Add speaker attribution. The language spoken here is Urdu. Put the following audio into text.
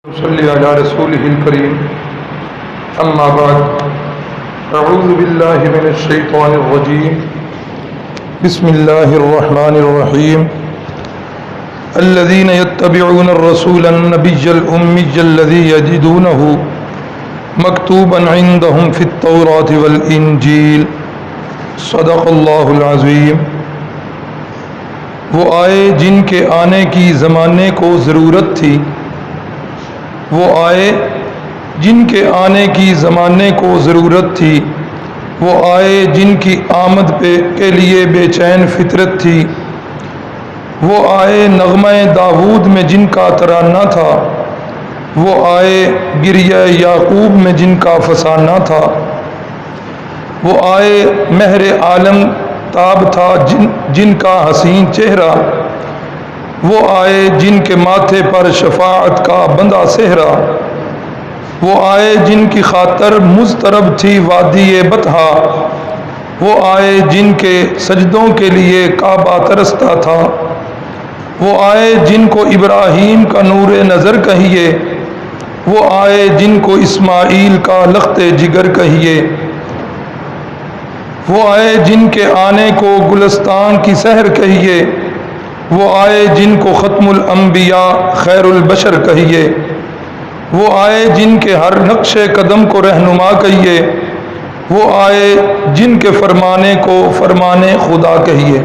Speaker 1: صلی علی رسولہ الکریم اما بعد اعوذ باللہ من الشیطان الرجیم بسم اللہ الرحمن الرحیم الذین یتبعون الرسول النبی الأمی الذی یجدونہ مکتوبا عندهم فی التوراة والانجیل صدق اللہ العظیم۔ وہ آئے جن کے آنے کی زمانے کو ضرورت تھی، وہ آئے جن کے آنے کی زمانے کو ضرورت تھی، وہ آئے جن کی آمد کے لیے بے چین فطرت تھی، وہ آئے نغمہ داود میں جن کا ترانہ تھا، وہ آئے گریہ یعقوب میں جن کا فسانہ تھا، وہ آئے مہر عالم تاب تھا جن کا حسین چہرہ، وہ آئے جن کے ماتھے پر شفاعت کا بندہ صحرا، وہ آئے جن کی خاطر مضطرب تھی وادی بطحا، وہ آئے جن کے سجدوں کے لیے کعبہ ترستا تھا، وہ آئے جن کو ابراہیم کا نور نظر کہیے، وہ آئے جن کو اسماعیل کا لخت جگر کہیے، وہ آئے جن کے آنے کو گلستان کی سحر کہیے، وہ آئے جن کو ختم الانبیاء خیر البشر کہیے، وہ آئے جن کے ہر نقش قدم کو رہنما کہیے، وہ آئے جن کے فرمانے کو فرمان خدا کہیے۔